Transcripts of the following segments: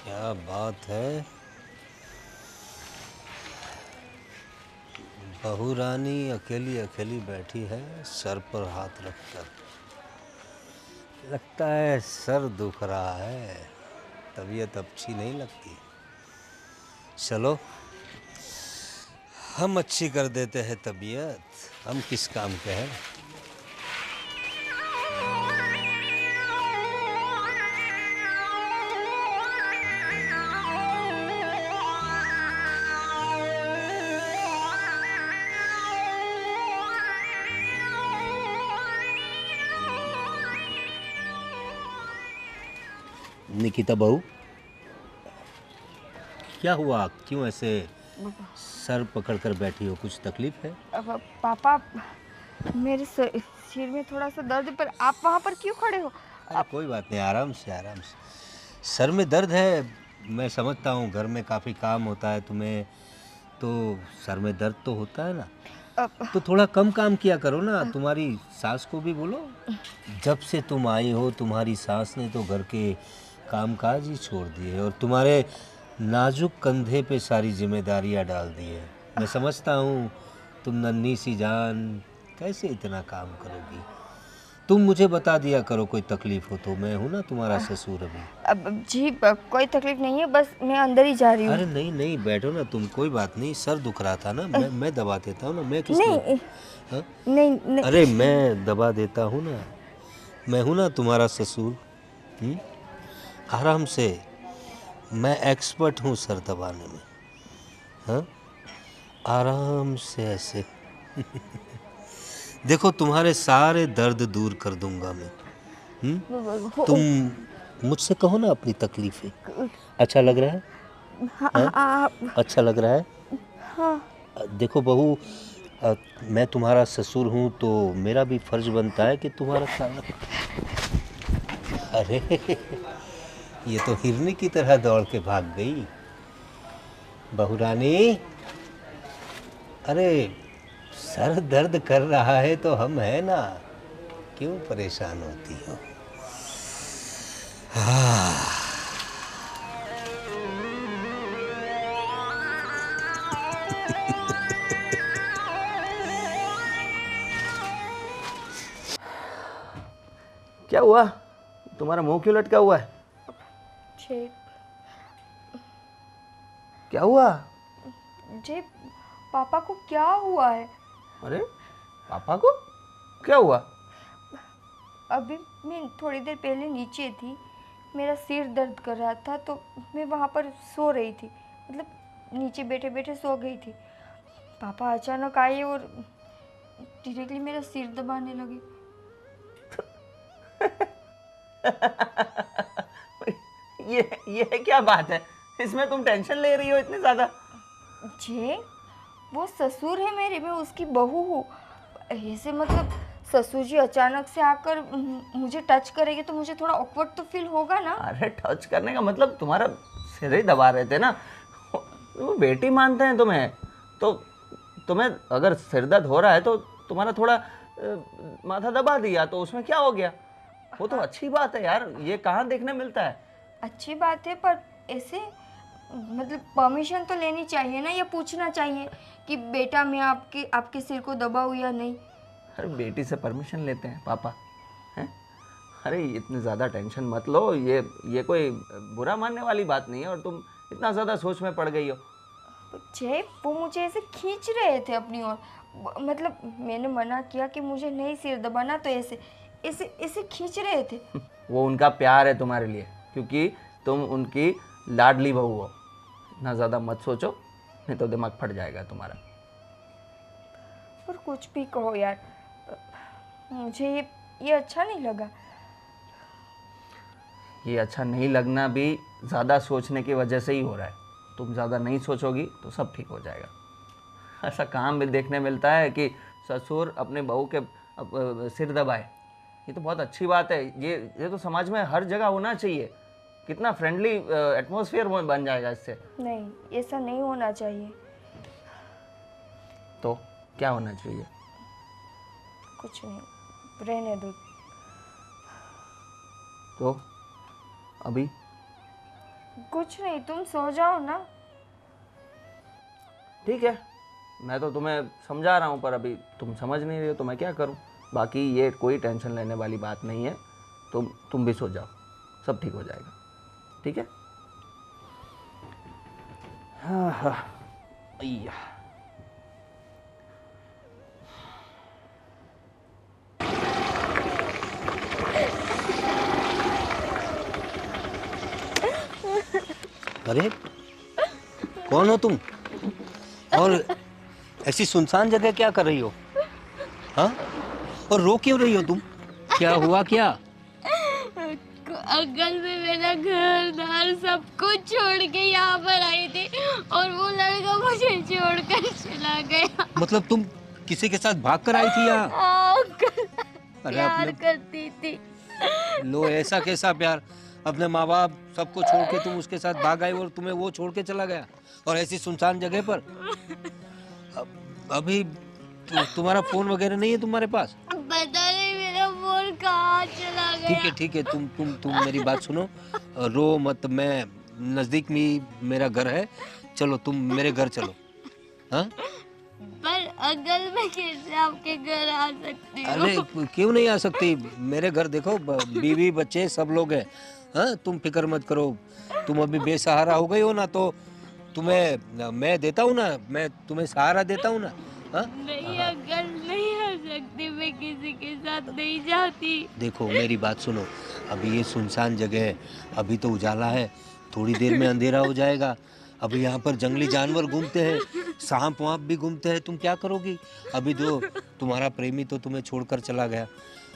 क्या बात है। बहू रानी अकेली अकेली बैठी है, सर पर हाथ रखकर। लगता है सर दुख रहा है, तबीयत अच्छी नहीं लगती। चलो हम अच्छी कर देते हैं तबीयत, हम किस काम के हैं। निकिता बहू, क्या हुआ, क्यों ऐसे सर पकड़ कर बैठी हो, कुछ तकलीफ है? अब पापा, मेरे सिर में थोड़ा सा दर्द है, पर आप वहाँ पर क्यों खड़े हो? अरे कोई बात नहीं, आराम से आराम से। सर में दर्द है, मैं समझता हूँ, घर में काफ़ी काम होता है तुम्हें, तो सर में दर्द तो होता है ना। अब तो थोड़ा कम काम किया करो ना, तुम्हारी सास को भी बोलो। जब से तुम आई हो तुम्हारी सास ने तो घर के कामकाज ही छोड़ दिए और तुम्हारे नाजुक कंधे पे सारी जिम्मेदारियां डाल दी है। मैं समझता हूँ तुम नन्ही सी जान कैसे इतना काम करोगी। तुम मुझे बता दिया करो कोई तकलीफ हो तो, मैं हूं ना तुम्हारा ससुर अभी। अब जी, कोई तकलीफ नहीं है, बस मैं अंदर ही जा रही हूँ। अरे नहीं नहीं, बैठो ना तुम, कोई बात नहीं। सर दुख रहा था ना, मैं दबा देता हूँ ना, मैं किस लिए। नहीं हाँ? नहीं नहीं। अरे मैं दबा देता हूँ ना, मैं हूं ना तुम्हारा ससुर। हम्म? आराम से, मैं एक्सपर्ट हूँ सर दबाने में। हाँ, आराम से ऐसे। देखो तुम्हारे सारे दर्द दूर कर दूंगा मैं। तुम मुझसे कहो ना अपनी तकलीफें। अच्छा लग रहा है? हाँ हाँ? हाँ अच्छा लग रहा है? हाँ। देखो बहू, मैं तुम्हारा ससुर हूँ तो मेरा भी फर्ज बनता है कि तुम्हारा ख्याल रखूं। अरे ये तो हिरनी की तरह दौड़ के भाग गई। बहू रानी, अरे सर दर्द कर रहा है तो हम है ना, क्यों परेशान होती हो। क्या हुआ? तुम्हारा मुंह क्यों लटका हुआ है? जी क्या हुआ? जी, पापा को क्या हुआ है? अरे पापा को क्या हुआ? अभी मैं थोड़ी देर पहले नीचे थी, मेरा सिर दर्द कर रहा था, तो मैं वहाँ पर सो रही थी, मतलब नीचे बैठे बैठे सो गई थी। पापा अचानक आए और डायरेक्टली मेरा सिर दबाने लगे। ये क्या बात है? इसमें तुम टेंशन ले रही हो इतनी ज्यादा? जी, वो ससुर है मेरे, मैं उसकी बहू हूँ। ऐसे मतलब ससुर जी अचानक से आकर मुझे टच करेंगे तो मुझे थोड़ा ऑकवर्ड तो फील होगा ना। अरे टच करने का मतलब तुम्हारा सिर ही दबा रहे थे ना। वो बेटी मानते हैं तुम्हें तो। तुम्हें अगर सिर दर्द हो रहा है तो तुम्हारा थोड़ा माथा दबा दिया तो उसमें क्या हो गया? वो तो हाँ, अच्छी बात है यार, ये कहाँ देखने मिलता है। अच्छी बात है, पर ऐसे मतलब परमिशन तो लेनी चाहिए ना, या पूछना चाहिए कि बेटा मैं आपके आपके सिर को दबाऊँ या नहीं। अरे बेटी से परमिशन लेते हैं पापा? हैं? अरे इतनी ज़्यादा टेंशन मत लो, ये कोई बुरा मानने वाली बात नहीं है और तुम इतना ज़्यादा सोच में पड़ गई हो। जय, वो मुझे ऐसे खींच रहे थे अपनी ओर, मतलब मैंने मना किया कि मुझे नहीं सिर दबाना, तो ऐसे ऐसे ऐसे खींच रहे थे। वो उनका प्यार है तुम्हारे लिए, क्योंकि तुम उनकी लाडली बहू हो। इतना ज़्यादा मत सोचो, नहीं तो दिमाग फट जाएगा तुम्हारा। पर कुछ भी कहो यार, मुझे ये अच्छा नहीं लगा। ये अच्छा नहीं लगना भी ज़्यादा सोचने की वजह से ही हो रहा है। तुम ज़्यादा नहीं सोचोगी तो सब ठीक हो जाएगा। ऐसा काम भी देखने मिलता है कि ससुर अपने बहू के सिर दबाए। ये तो बहुत अच्छी बात है। ये तो समाज में हर जगह होना चाहिए। कितना फ्रेंडली एटमॉस्फेयर बन जाएगा इससे। नहीं, ऐसा नहीं होना चाहिए। तो क्या होना चाहिए? कुछ नहीं, रहने दो। तो अभी कुछ नहीं, तुम सो जाओ ना। ठीक है, मैं तो तुम्हें समझा रहा हूँ पर अभी तुम समझ नहीं रहे हो तो मैं क्या करूँ। बाकी ये कोई टेंशन लेने वाली बात नहीं है, तुम भी सो जाओ, सब ठीक हो जाएगा। ठीक है। हाँ हाँ अय्या। अरे कौन हो तुम, और ऐसी सुनसान जगह क्या कर रही हो? हाँ, और रो क्यों रही हो तुम? क्या हुआ क्या? अंकल मैं मेरा घर दार सब कुछ छोड़ के यहाँ पर आई थी और वो लड़का मुझे छोड़कर चला गया। मतलब तुम किसी के साथ भाग कर आई थी यहाँ? अंकल अरे प्यार अपने करती थी। लो, ऐसा कैसा प्यार? अपने माँ बाप सबको छोड़ के तुम उसके साथ भाग आई और तुम्हें वो छोड़ के चला गया, और ऐसी सुनसान जगह पर। अभी तुम्हारा फोन वगैरह नहीं है तुम्हारे पास? पता नहीं मेरा फोन कहाँ चला गया। ठीक है, तुम मेरी बात सुनो, रो मत। मैं नजदीक में मेरा घर है, चलो तुम मेरे घर चलो। हाँ, पर अंकल मैं कैसे आपके घर आ सकती हूँ? अरे क्यों नहीं आ सकती? मेरे घर देखो, बीवी बच्चे सब लोग हैं। हाँ, तुम फिक्र मत करो। तुम अभी बेसहारा हो गई हो ना, तो तुम्हें मैं देता हूँ ना, मैं तुम्हें सहारा देता हूँ ना। हाँ, नहीं अंकल नहीं आ सकती, मैं किसी के साथ नहीं जाती। देखो मेरी बात सुनो, अभी ये सुनसान जगह है, अभी तो उजाला है, थोड़ी देर में अंधेरा हो जाएगा। अभी यहाँ पर जंगली जानवर घूमते हैं, सांप वाप भी घूमते हैं, तुम क्या करोगी? अभी जो तुम्हारा प्रेमी तो तुम्हें छोड़कर चला गया,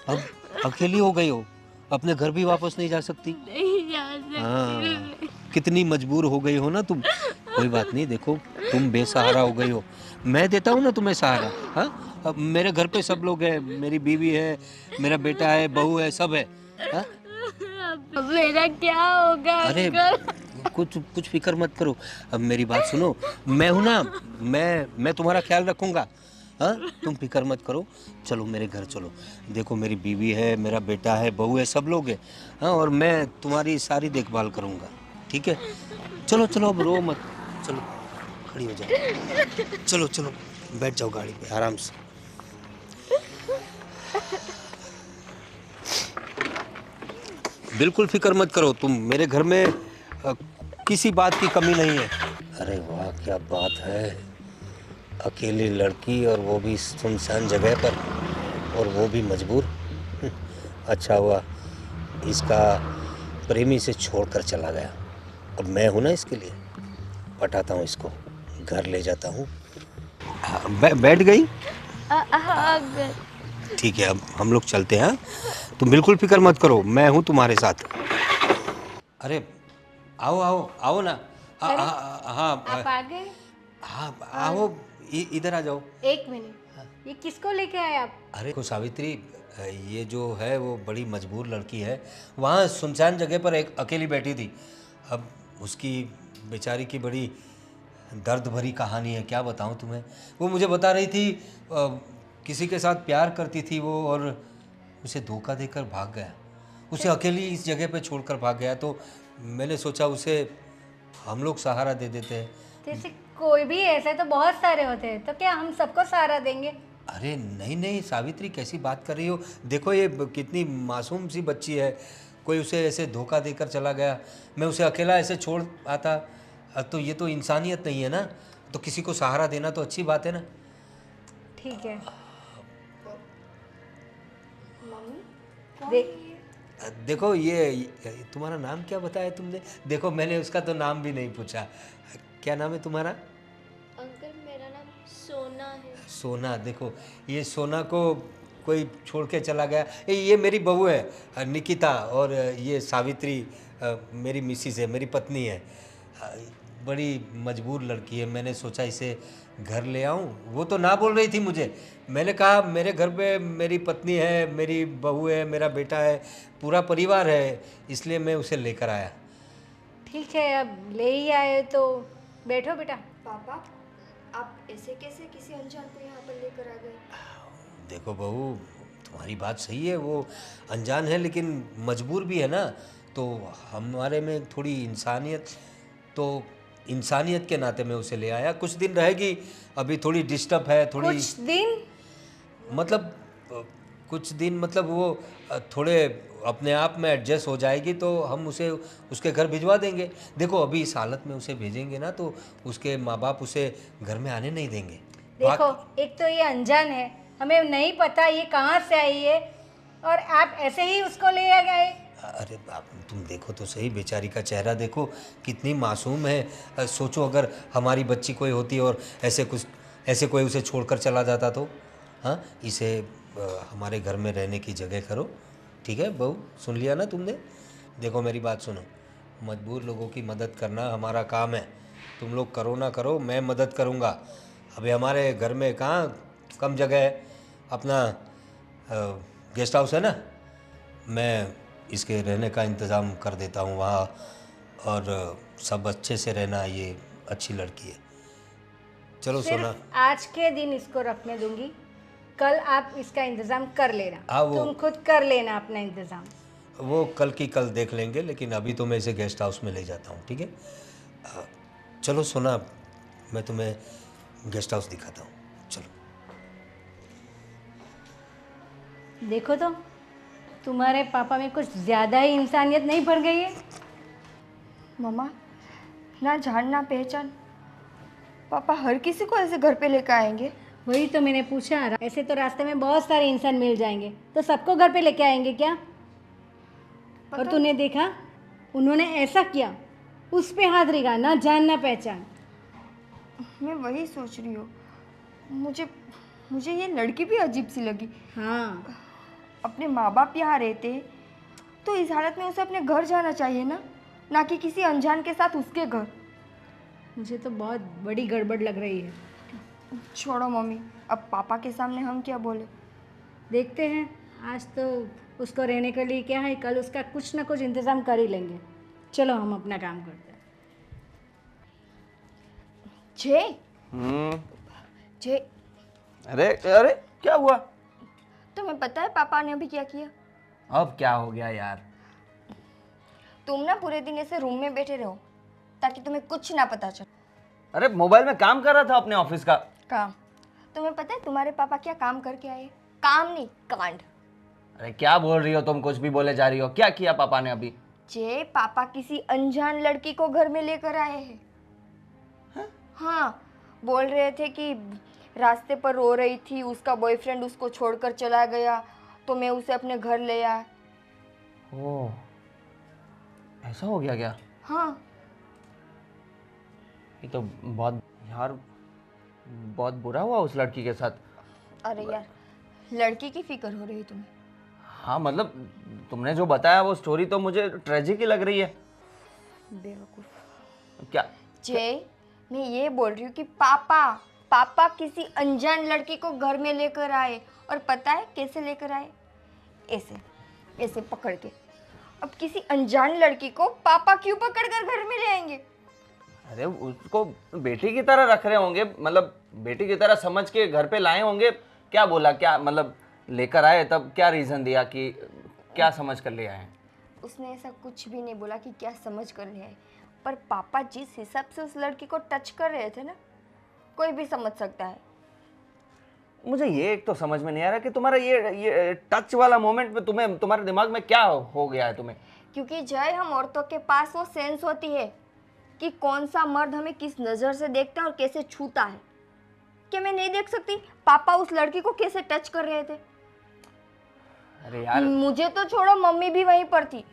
अब अकेली हो गई हो, अपने घर भी वापस नहीं जा सकती। नहीं जा सकती हाँ, मैं। कितनी मजबूर हो गई हो ना तुम। कोई बात नहीं, देखो तुम बेसहारा हो गई हो, मैं देता हूँ ना तुम्हें सहारा। हाँ, अब मेरे घर पे सब लोग हैं, मेरी बीवी है, मेरा बेटा है, बहू है, सब है। हाँ? अब मेरा क्या होगा अरे अंकल? कुछ फिक्र मत करो। अब मेरी बात सुनो, मैं हूं ना, मैं तुम्हारा ख्याल रखूंगा। हाँ, तुम फिक्र मत करो, चलो मेरे घर चलो। देखो मेरी बीवी है, मेरा बेटा है, बहू है, सब लोग हैं। हाँ, और मैं तुम्हारी सारी देखभाल करूंगा। ठीक है, चलो चलो, अब रो मत, चलो खड़ी हो जाओ, चलो चलो बैठ जाओ गाड़ी पे आराम से। बिल्कुल फिक्र मत करो तुम, मेरे घर में किसी बात की कमी नहीं है। अरे वाह, क्या बात है, अकेली लड़की और वो भी सुनसान जगह पर, और वो भी मजबूर। अच्छा हुआ इसका प्रेमी से छोड़कर चला गया, अब मैं हूं ना इसके लिए। पटाता हूँ इसको, घर ले जाता हूँ। बैठ गई? हाँ अंकल। ठीक है, अब हम लोग चलते हैं। तुम बिल्कुल फिक्र मत करो, मैं हूँ तुम्हारे साथ। अरे आओ आओ आओ ना। हाँ, आप आ गए? हाँ, आओ, इधर आ जाओ। एक मिनट, ये किसको लेके आए आप? अरे को सावित्री, ये जो है वो बड़ी मजबूर लड़की है, वहाँ सुनसान जगह पर एक अकेली बैठी थी। अब उसकी बेचारी की बड़ी दर्द भरी कहानी है, क्या बताऊँ तुम्हें। वो मुझे बता रही थी किसी के साथ प्यार करती थी वो, और उसे धोखा देकर भाग गया, उसे अकेली इस जगह पे छोड़कर भाग गया। तो मैंने सोचा उसे हम लोग सहारा दे देते हैं। जैसे कोई भी ऐसे तो बहुत सारे होते हैं, तो क्या हम सबको सहारा देंगे? अरे नहीं नहीं सावित्री, कैसी बात कर रही हो? देखो ये कितनी मासूम सी बच्ची है, कोई उसे ऐसे धोखा देकर चला गया, मैं उसे अकेला ऐसे छोड़ आता, तो ये तो इंसानियत नहीं है ना। तो किसी को सहारा देना तो अच्छी बात है ना। ठीक है। देखो ये तुम्हारा नाम क्या बताया तुमने? देखो मैंने उसका तो नाम भी नहीं पूछा, क्या नाम है तुम्हारा? अंकल मेरा नाम सोना है। सोना। देखो ये सोना को कोई छोड़ के चला गया। ये मेरी बहू है निकिता, और ये सावित्री मेरी मिसिस है, मेरी पत्नी है। बड़ी मजबूर लड़की है, मैंने सोचा इसे घर ले आऊं। वो तो ना बोल रही थी मुझे, मैंने कहा मेरे घर पे मेरी पत्नी है, मेरी बहू है, मेरा बेटा है, पूरा परिवार है, इसलिए मैं उसे लेकर आया। ठीक है, अब ले ही आए तो बैठो बेटा। पापा, आप ऐसे कैसे किसी अनजान को यहाँ पर लेकर आ गए? देखो बहू, तुम्हारी बात सही है, वो अनजान है लेकिन मजबूर भी है ना। तो हमारे में थोड़ी इंसानियत, तो इंसानियत के नाते मैं उसे ले आया। कुछ दिन रहेगी, अभी थोड़ी डिस्टर्ब है, थोड़ी कुछ दिन? मतलब कुछ दिन मतलब वो थोड़े अपने आप में एडजस्ट हो जाएगी तो हम उसे उसके घर भिजवा देंगे। देखो अभी इस हालत में उसे भेजेंगे ना तो उसके माँ बाप उसे घर में आने नहीं देंगे। देखो, एक तो ये अनजान है, हमें नहीं पता ये कहाँ से आई है, और आप ऐसे ही उसको ले आ गए। अरे बाप, तुम देखो तो सही, बेचारी का चेहरा देखो कितनी मासूम है। सोचो अगर हमारी बच्ची कोई होती और ऐसे कोई उसे छोड़कर चला जाता तो। हाँ, इसे हमारे घर में रहने की जगह करो, ठीक है बहू? सुन लिया ना तुमने? देखो मेरी बात सुनो, मजबूर लोगों की मदद करना हमारा काम है। तुम लोग करो ना करो, मैं मदद करूँगा। अभी हमारे घर में कहाँ कम जगह है, अपना गेस्ट हाउस है ना, मैं इसके रहने का इंतज़ाम कर देता हूँ वहाँ, और सब अच्छे से रहना। ये अच्छी लड़की है। चलो सोना। सिर्फ आज के दिन इसको रखने दूंगी, कल आप इसका इंतजाम कर लेना। तुम खुद कर लेना अपना इंतजाम। वो कल की कल देख लेंगे, लेकिन अभी तो मैं इसे गेस्ट हाउस में ले जाता हूँ, ठीक है? चलो सोना, मैं तुम्हें गेस्ट हाउस दिखाता हूँ, चलो। देखो तो, तुम्हारे पापा में कुछ ज़्यादा ही इंसानियत नहीं भर गई है? मम्मा, ना जान ना पहचान, पापा हर किसी को ऐसे घर पे लेकर आएंगे? वही तो मैंने पूछा, ऐसे तो रास्ते में बहुत सारे इंसान मिल जाएंगे, तो सबको घर पे लेके आएंगे क्या? और तूने देखा, उन्होंने ऐसा किया, उस पे हाथ रेगा, ना जान ना पहचान। मैं वही सोच रही हूँ, मुझे ये लड़की भी अजीब सी लगी। हाँ, अपने माँ बाप यहाँ रहते तो इस हालत में उसे अपने घर जाना चाहिए ना कि किसी अनजान के साथ उसके घर। मुझे तो बहुत बड़ी गड़बड़ लग रही है। छोड़ो मम्मी, अब पापा के सामने हम क्या बोले। देखते हैं, आज तो उसको रहने के लिए क्या है, कल उसका कुछ ना कुछ इंतज़ाम कर ही लेंगे। चलो हम अपना काम करते हैं। जय, जय, अरे अरे क्या हुआ? तुम्हें पता है पापा ने अभी क्या किया? अब क्या हो गया यार? तुम ना पूरे दिन ऐसे रूम में बैठे रहो ताकि तुम्हें कुछ ना पता चले। अरे मोबाइल में काम कर रहा था अपने ऑफिस का। काम? तुम्हें पता है तुम्हारे पापा क्या काम करके आए? काम नहीं, कांड। अरे क्या बोल रही हो तुम? कुछ भी बोले जा रही हो। क्या किया पापा ने अभी? जे पापा किसी अनजान लड़की को घर में लेकर आए हैं। हाँ, बोल रहे थे कि रास्ते पर रो रही थी, उसका बॉयफ्रेंड उसको छोड़कर चला गया, तो मैं उसे अपने घर ले आया। ओह, ऐसा हो गया क्या? हाँ। ये तो बहुत यार, बहुत बुरा हुआ उस लड़की के साथ। अरे यार, लड़की की फिक्र हो रही तुम्हें? हाँ मतलब तुमने जो बताया वो स्टोरी तो मुझे ट्रेजिक ही लग रही है। बेवकूफ। क्या? जय, मैं ये बोल रही हूँ कि पापा किसी अनजान लड़की को घर में लेकर आए, और पता है कैसे लेकर आए? ऐसे पकड़ के। अब किसी अनजान लड़की को पापा क्यों पकड़कर घर में ले आएंगे? अरे उसको बेटी की तरह रख रहे होंगे, मतलब बेटी की तरह समझ के घर पे लाए होंगे। क्या बोला, क्या मतलब लेकर आए तब क्या रीज़न दिया कि क्या समझ कर ले आए? उसने ऐसा कुछ भी नहीं बोला कि क्या समझ कर ले आए, पर पापा जिस हिसाब से उस लड़की को टच कर रहे थे ना, कोई भी समझ सकता है। मुझे ये एक तो समझ में नहीं आ रहा कि तुम्हारा ये टच वाला मोमेंट में तुम्हारे दिमाग में क्या हो गया है तुम्हें? क्योंकि जय, हम औरतों के पास वो सेंस होती है कि कौन सा मर्द हमें किस नज़र से देखता है और कैसे छूता है। क्या मैं नहीं देख सकती पापा उस लड़की को कैसे टच कर रहे थे? अरे यार, मुझे तो छोड़ो, मम्मी भी वहीं पर थी।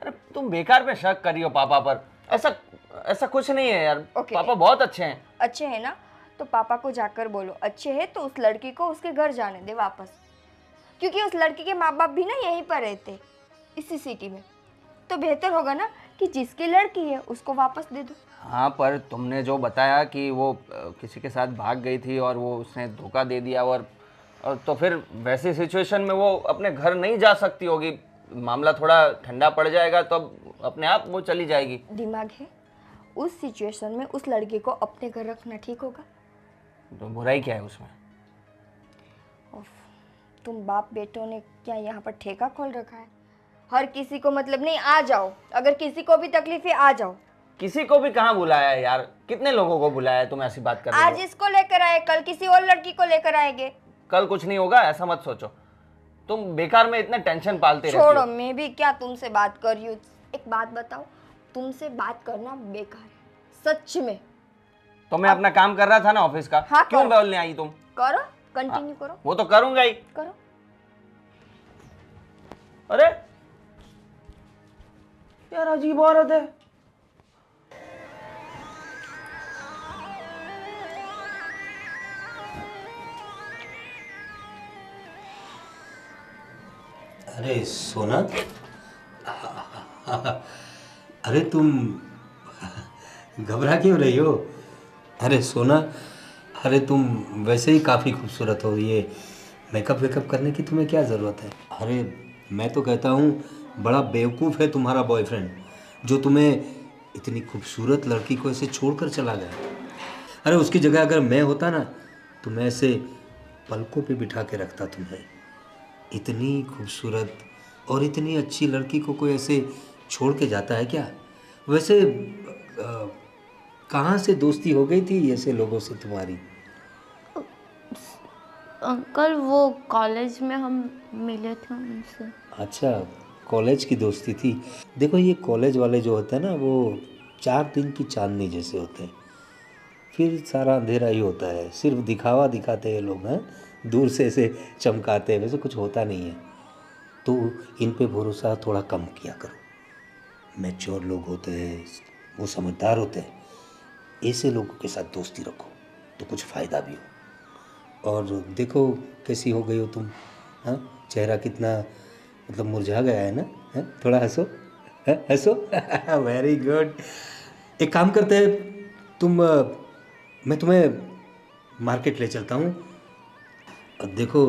अरे तुम बेकार में शक कर रही हो पापा पर। ऐसा कुछ नहीं है यार। Okay. पापा बहुत अच्छे हैं। अच्छे हैं ना, तो पापा को जाकर बोलो अच्छे हैं तो उस लड़की को उसके घर जाने दे वापस, क्योंकि उस लड़की के माँ बाप भी ना यहीं पर रहते, इसी सिटी में। तो बेहतर होगा ना कि जिसकी लड़की है उसको वापस दे दो। हाँ, पर तुमने जो बताया कि वो किसी के साथ भाग गई थी और वो उसने धोखा दे दिया, और तो फिर वैसी सिचुएशन में वो अपने घर नहीं जा सकती होगी। मामला थोड़ा ठंडा पड़ जाएगा तो अपने आप वो चली जाएगी। दिमाग है? उस सिचुएशन में उस लड़की को अपने घर रखना ठीक होगा? तो बुराई क्या है उसमें? उफ, तुम बाप बेटों ने क्या यहाँ पर ठेका खोल रखा है? हर किसी को मतलब नहीं, आ जाओ, अगर किसी को भी तकलीफ है आ जाओ। किसी को भी कहाँ बुलाया है यार, कितने लोगों को बुलाया है, तुम ऐसी बात कर रही आज हो। इसको लेकर आए, कल किसी और लड़की को लेकर आएंगे। कल कुछ नहीं होगा ऐसा मत सोचो, तुम बेकार में इतना टेंशन पालते रहती छोड़ो, हो। मैं भी क्या तुमसे बात कर रही हूँ। एक बात बताओ, तुमसे बात करना बेकार है सच में। तो मैं अपना काम कर रहा था ना ऑफिस का, हाँ, क्यों करो। बोलने आई तुम? करो, कंटिन्यू करो, वो तो करूंगा ही। करो। अरे यार अजीब औरत है। अरे सोना, अरे तुम घबरा क्यों रही हो? अरे सोना, अरे तुम वैसे ही काफ़ी खूबसूरत हो, ये मेकअप वेकअप करने की तुम्हें क्या ज़रूरत है? अरे मैं तो कहता हूँ बड़ा बेवकूफ़ है तुम्हारा बॉयफ्रेंड, जो तुम्हें इतनी खूबसूरत लड़की को ऐसे छोड़कर चला गया। अरे उसकी जगह अगर मैं होता ना तो मैं ऐसे पलकों पे बिठा के रखता तुम्हें। इतनी खूबसूरत और इतनी अच्छी लड़की को कोई ऐसे छोड़ के जाता है क्या? वैसे कहाँ से दोस्ती हो गई थी ऐसे लोगों से तुम्हारी? अंकल वो कॉलेज में हम मिले थे उनसे। अच्छा, कॉलेज की दोस्ती थी। देखो ये कॉलेज वाले जो होते हैं ना वो 4 दिन की चांदनी जैसे होते हैं, फिर सारा अंधेरा ही होता है। सिर्फ दिखावा दिखाते हैं लोग, हैं दूर से ऐसे चमकाते हैं, वैसे कुछ होता नहीं है। तो इन पे भरोसा थोड़ा कम किया करो। मैच्योर लोग होते हैं, वो समझदार होते हैं, ऐसे लोगों के साथ दोस्ती रखो तो कुछ फ़ायदा भी हो। और देखो कैसी हो गई हो तुम, हाँ चेहरा कितना मतलब मुरझा गया है ना, है? थोड़ा हंसो, हंसो। Very good. एक काम करते हैं, मैं तुम्हें मार्केट ले चलता हूँ। और देखो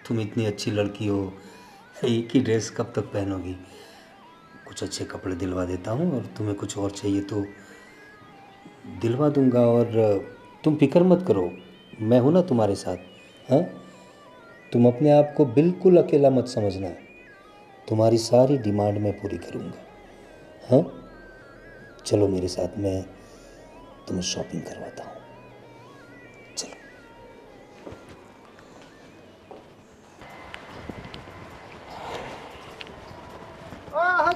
तुम इतनी अच्छी लड़की हो, एक ही ड्रेस कब तक पहनोगी? कुछ अच्छे कपड़े दिलवा देता हूँ, और तुम्हें कुछ और चाहिए तो दिलवा दूंगा। और तुम फिक्र मत करो, मैं हूँ ना तुम्हारे साथ। हाँ, तुम अपने आप को बिल्कुल अकेला मत समझना, तुम्हारी सारी डिमांड मैं पूरी करूँगा। हाँ चलो मेरे साथ, मैं तुम्हें शॉपिंग करवाता हूँ। चलो।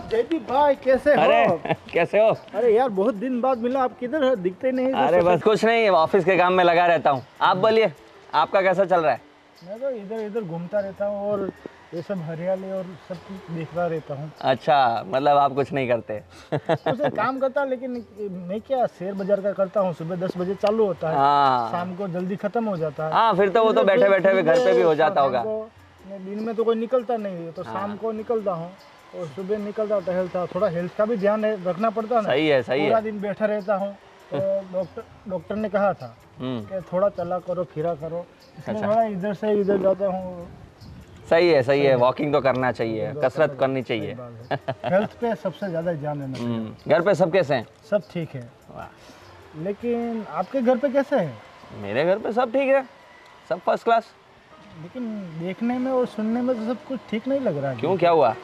जयदीप भाई कैसे हो? अरे कैसे हो? अरे यार बहुत दिन बाद मिला, आप किधर है? दिखते नहीं। अरे बस कुछ नहीं, ऑफिस के काम में लगा रहता हूँ। आप बोलिए, आपका कैसा चल रहा है? मैं तो इधर इधर घूमता रहता हूँ और ये सब हरियाली और सब कुछ देखता रहता हूँ। अच्छा, मतलब आप कुछ नहीं करते? उसे काम करता, लेकिन मैं क्या शेयर बाजार का करता हूँ। सुबह 10 बजे चालू होता है, हाँ शाम को जल्दी खत्म हो जाता है। हाँ, फिर तो वो तो बैठे बैठे भी घर पे भी हो जाता होगा। दिन में तो कोई निकलता नहीं है, तो शाम को निकलता हूँ और सुबह निकलता टहलता। थोड़ा हेल्थ का भी ध्यान रखना पड़ता है ना। सही है, सही पूरा है। दिन बैठा रहता हूँ, तो डॉक्टर ने कहा था कि थोड़ा चला करो, फिरा करो। इसलिए थोड़ा इधर से इधर जाता हूँ। सही है, सही है। वॉकिंग तो करना चाहिए, कसरत करनी चाहिए। हेल्थ पे सबसे ज़्यादा ध्यान देना चाहिए। घर पे सब कैसे हैं? सब ठीक है। लेकिन आपके घर पे कैसे है? मेरे घर पे सब ठीक है, सब फर्स्ट क्लास। लेकिन देखने में और सुनने में तो सब कुछ ठीक नहीं लग रहा है। क्यों, क्या हुआ?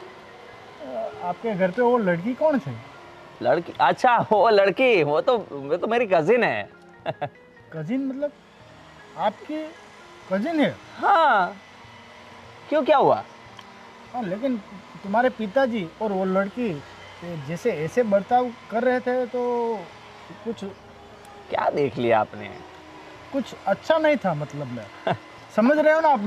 आपके घर पे वो लड़की कौन थी? लड़की? अच्छा वो लड़की, वो तो मेरी कजिन है। कजिन मतलब आपकी कजिन है? हाँ, क्यों, क्या हुआ? हाँ, लेकिन तुम्हारे पिताजी और वो लड़की जैसे ऐसे बर्ताव कर रहे थे तो कुछ क्या देख लिया आपने? कुछ अच्छा नहीं था, मतलब मैं समझ रहे हो ना आप।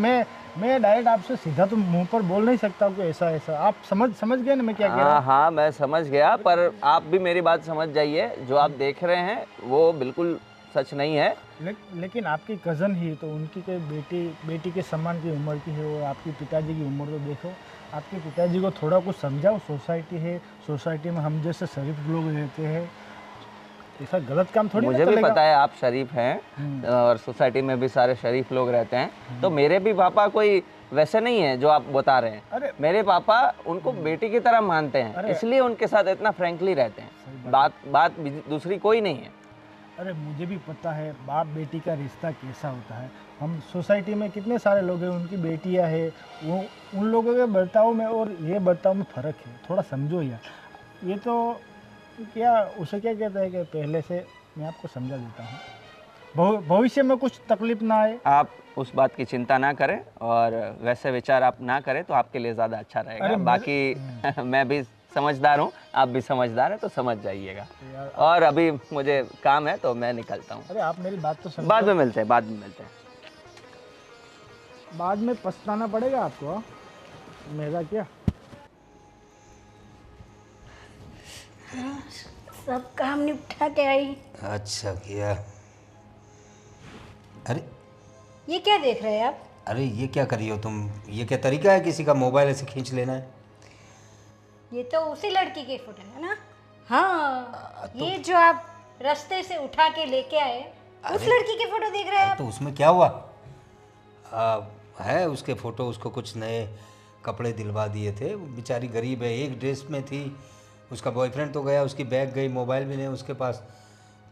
मैं डायरेक्ट आपसे सीधा तो मुंह पर बोल नहीं सकता हूँ कि ऐसा ऐसा। आप समझ गए ना मैं क्या कह रहा हूँ? हाँ, मैं समझ गया, पर आप भी मेरी बात समझ जाइए। जो आप देख रहे हैं वो बिल्कुल सच नहीं है। लेकिन आपकी कज़न ही तो, उनकी कोई बेटी के समान की उम्र की है, और आपके पिताजी की उम्र तो देखो। आपके पिताजी को थोड़ा कुछ समझाओ। सोसाइटी है, सोसाइटी में हम जैसे शरीफ लोग रहते हैं, ऐसा गलत काम थोड़ी ना मुझे भी चलेगा। पता है आप शरीफ हैं, और सोसाइटी में भी सारे शरीफ लोग रहते हैं। तो मेरे भी पापा कोई वैसे नहीं है जो आप बता रहे हैं। अरे मेरे पापा उनको बेटी की तरह मानते हैं, इसलिए उनके साथ इतना फ्रैंकली रहते हैं। बात दूसरी कोई नहीं है। अरे मुझे भी पता है बाप बेटी का रिश्ता कैसा होता है। हम सोसाइटी में कितने सारे लोग हैं, उनकी बेटियां हैं, वो उन लोगों के बर्ताव में और ये बर्ताव में फ़र्क है, थोड़ा समझो यार। ये तो क्या उसे क्या कहते हैं कि पहले से मैं आपको समझा देता हूँ, भविष्य में कुछ तकलीफ ना आए। आप उस बात की चिंता ना करें और वैसे विचार आप ना करें तो आपके लिए ज़्यादा अच्छा रहेगा। अरे बाकी मैं भी समझदार हूँ, आप भी समझदार हैं, तो समझ जाइएगा। और अभी मुझे काम है तो मैं निकलता हूँ। अरे आप मेरी बात तो समझो। बाद में मिलते हैं, बाद में मिलते हैं। बाद में पछताना पड़ेगा आपको, हाँ? मेरा क्या। सब काम निपटा के आई। अच्छा किया। अरे ये क्या देख रहे हैं आप? अरे ये क्या करी हो तुम? ये क्या तरीका है किसी का मोबाइल ऐसे खींच लेना है? ये तो उसी लड़की की फोटो है ना? हाँ, ये जो आप रास्ते से उठा के लेके आए, उस लड़की की फोटो देख रहे हैं आप? तो उसमें क्या हुआ? है उसके फ़ोटो, उसको कुछ नए कपड़े दिलवा दिए थे, वो बेचारी गरीब है, एक ड्रेस में थी। उसका बॉयफ्रेंड तो गया, उसकी बैग गई, मोबाइल भी नहीं उसके पास,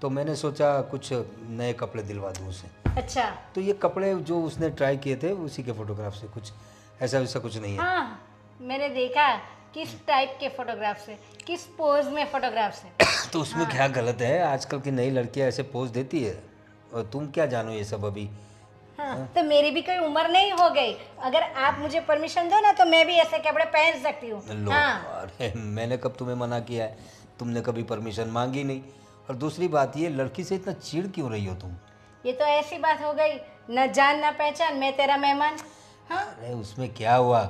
तो मैंने सोचा कुछ नए कपड़े दिलवा दूँ उसे। अच्छा। तो ये कपड़े जो उसने ट्राई किए थे उसी के फ़ोटोग्राफ से, कुछ ऐसा वैसा कुछ नहीं है। हाँ, मैंने देखा किस टाइप के फोटोग्राफ से, किस पोज में फोटोग्राफ से। तो उसमें क्या गलत है? आजकल की नई लड़कियां ऐसे पोज देती है, और तुम क्या जानो ये सब अभी। हाँ, तो मेरी भी कोई उम्र नहीं हो गई। अगर आप मुझे परमिशन दो ना तो मैं भी ऐसे कपड़े पहन सकती हूँ। लो, हाँ। अरे मैंने कब तुम्हें मना किया है? तुमने कभी परमिशन मांगी नहीं। और दूसरी बात, ये लड़की से इतना चिढ़ क्यों रही हो तुम? ये तो ऐसी बात हो गई, न जान न पहचान, मैं तेरा मेहमान। हाँ, अरे उसमें क्या हुआ?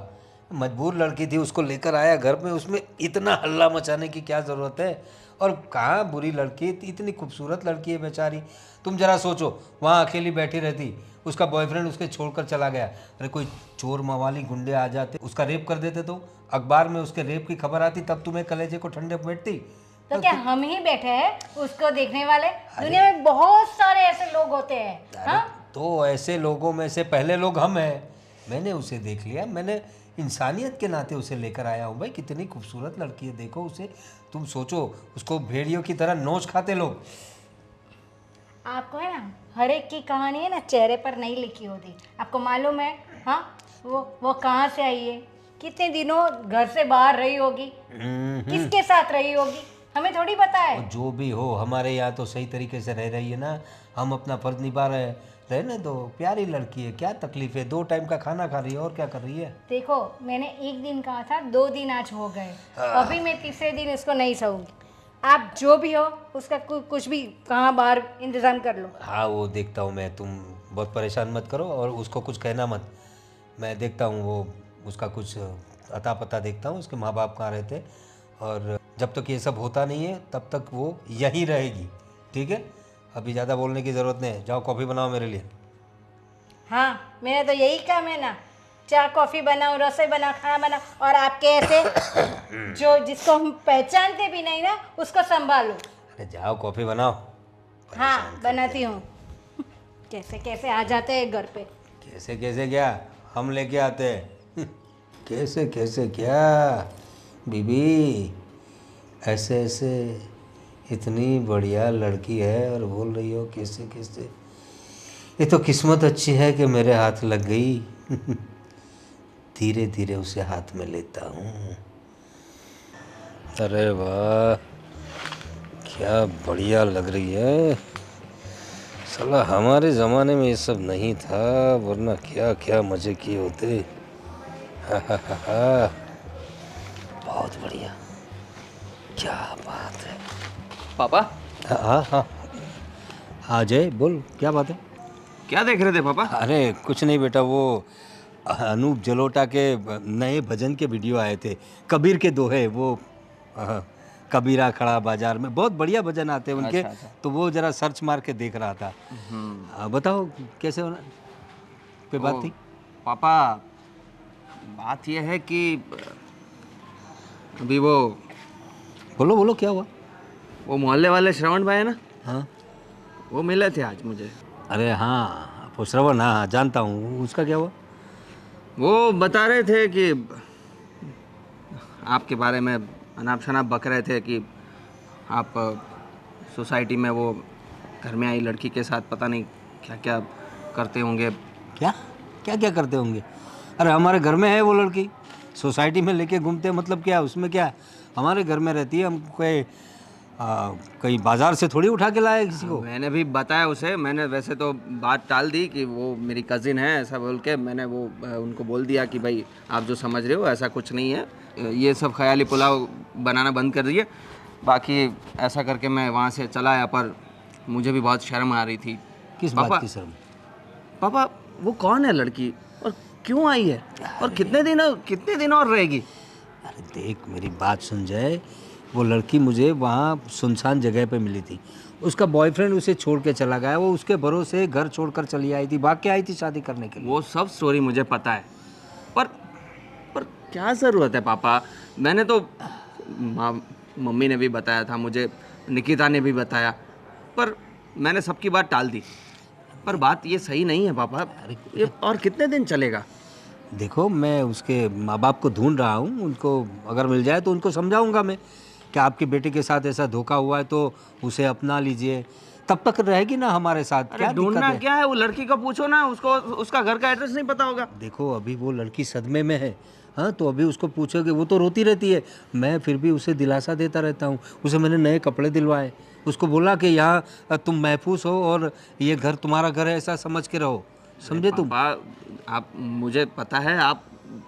मजबूर लड़की थी, उसको लेकर आया घर में, उसमें इतना हल्ला मचाने की क्या ज़रूरत है? और कहाँ बुरी लड़की, इतनी खूबसूरत लड़की है बेचारी। तुम जरा सोचो, वहाँ अकेली बैठी रहती, उसका बॉयफ्रेंड उसके छोड़कर चला गया, अरे कोई चोर मवाली गुंडे आ जाते, उसका रेप कर देते, तो अखबार में उसके रेप की खबर आती, तब तुम्हें कलेजे को ठंडे बैठती। तो क्या हम ही बैठे हैं उसको देखने वाले? दुनिया में बहुत सारे ऐसे लोग होते हैं। हाँ? तो ऐसे लोगों में से पहले लोग हम हैं। मैंने उसे देख लिया, मैंने इंसानियत के नाते उसे लेकर आया हूँ। भाई कितनी खूबसूरत लड़की है, देखो उसे। तुम सोचो, उसको भेड़ियों की तरह नोच खाते लोग। आपको है ना, हर एक की कहानी है ना चेहरे पर नहीं लिखी होती। आपको मालूम है? हाँ, वो कहाँ से आई है, कितने दिनों घर से बाहर रही होगी, किसके साथ रही होगी, हमें थोड़ी पता है। और जो भी हो, हमारे यहाँ तो सही तरीके से रह रही है ना, हम अपना फर्ज निभा रहे हैं। रहने दो, प्यारी लड़की है, क्या तकलीफ है? 2 टाइम का खाना खा रही है, और क्या कर रही है? देखो, मैंने 1 दिन कहा था, 2 दिन आज हो गए, अभी मैं तीसरे दिन इसको नहीं सहूंगी। आप जो भी हो उसका कुछ भी कहाँ बाहर इंतजाम कर लो। हाँ वो देखता हूँ मैं, तुम बहुत परेशान मत करो, और उसको कुछ कहना मत। मैं देखता हूँ वो उसका कुछ अता पता देखता हूँ, उसके माँ बाप कहाँ रहते, और जब तक ये सब होता नहीं है तब तक वो यहीं रहेगी। ठीक है, अभी ज़्यादा बोलने की ज़रूरत नहीं है। जाओ कॉफ़ी बनाओ मेरे लिए। हाँ, मेरा तो यही काम है ना, चाय कॉफ़ी बनाओ, रसोई बनाओ, खाना बनाओ, और आपके ऐसे जो जिसको हम पहचानते भी नहीं ना उसको संभालो। अरे जाओ कॉफ़ी बनाओ। हाँ, बनाती हूँ। कैसे कैसे आ जाते हैं घर पे। कैसे कैसे क्या, हम लेके आते हैं। कैसे कैसे क्या बीबी, ऐसे ऐसे इतनी बढ़िया लड़की है और बोल रही हो कैसे कैसे? ये तो किस्मत अच्छी है कि मेरे हाथ लग गई। धीरे धीरे उसे हाथ में लेता हूँ। अरे वाह, क्या बढ़िया लग रही है। साला हमारे ज़माने में ये सब नहीं था, वरना क्या क्या मज़े किए होते। हा हा हा हा, बहुत बढ़िया, क्या बात है। पापा, हाँ हाँ हाँ जय, बोल क्या बात है? क्या देख रहे थे पापा? अरे कुछ नहीं बेटा, वो अनूप जलोटा के नए भजन के वीडियो आए थे, कबीर के दोहे, वो कबीरा खड़ा बाजार में, बहुत बढ़िया भजन आते हैं उनके। अच्छा। तो वो जरा सर्च मार के देख रहा था। बताओ कैसे होना, कोई बात थी? पापा, बात यह है कि अभी वो बोलो बोलो, क्या हुआ? वो मोहल्ले वाले श्रवण भाई है ना, हाँ, वो मिले थे आज मुझे। अरे हाँ वो श्रवण, हाँ जानता हूँ, उसका क्या हुआ? वो बता रहे थे कि आपके बारे में अनाप शनाप बक रहे थे कि आप सोसाइटी में वो घर में आई लड़की के साथ पता नहीं क्या क्या करते होंगे। क्या क्या क्या करते होंगे? अरे हमारे घर में है वो लड़की, सोसाइटी में लेके घूमते हैं, मतलब क्या उसमें क्या? हमारे घर में रहती है, हम कोई कहीं बाजार से थोड़ी उठा के लाए किसी को। मैंने भी बताया उसे, मैंने वैसे तो बात टाल दी कि वो मेरी कज़िन है ऐसा बोल के, मैंने वो उनको बोल दिया कि भाई आप जो समझ रहे हो ऐसा कुछ नहीं है, ये सब ख्याली पुलाव बनाना बंद कर दिए। बाकी ऐसा करके मैं वहाँ से चला आया, पर मुझे भी बहुत शर्म आ रही थी। किस पापा- बात की शर्म? पापा वो कौन है लड़की और क्यों आई है और कितने दिन और रहेगी? अरे देख मेरी बात सुन जाए, वो लड़की मुझे वहाँ सुनसान जगह पे मिली थी, उसका बॉयफ्रेंड उसे छोड़ के चला गया, वो उसके भरोसे घर छोड़कर चली आई थी, भाग के आई थी शादी करने के लिए। वो सब स्टोरी मुझे पता है, पर क्या ज़रूरत है पापा? मैंने तो मम्मी ने भी बताया था मुझे, निकिता ने भी बताया, पर मैंने सबकी बात टाल दी। पर बात ये सही नहीं है पापा, ये और कितने दिन चलेगा? देखो मैं उसके माँ बाप को ढूंढ रहा हूँ, उनको अगर मिल जाए तो उनको समझाऊंगा मैं कि आपके बेटे के साथ ऐसा धोखा हुआ है तो उसे अपना लीजिए, तब तक रहेगी ना हमारे साथ। अरे क्या दिक्कत ढूंढना है? क्या है? वो लड़की को पूछो ना, उसको उसका घर का एड्रेस नहीं पता होगा। देखो अभी वो लड़की सदमे में है, हाँ तो अभी उसको पूछोगे, वो तो रोती रहती है, मैं फिर भी उसे दिलासा देता रहता हूँ। उसे मैंने नए कपड़े दिलवाए, उसको बोला कि यहाँ तुम महफूज हो और ये घर तुम्हारा घर है ऐसा समझ के रहो, समझे तुम? पापा आप, मुझे पता है आप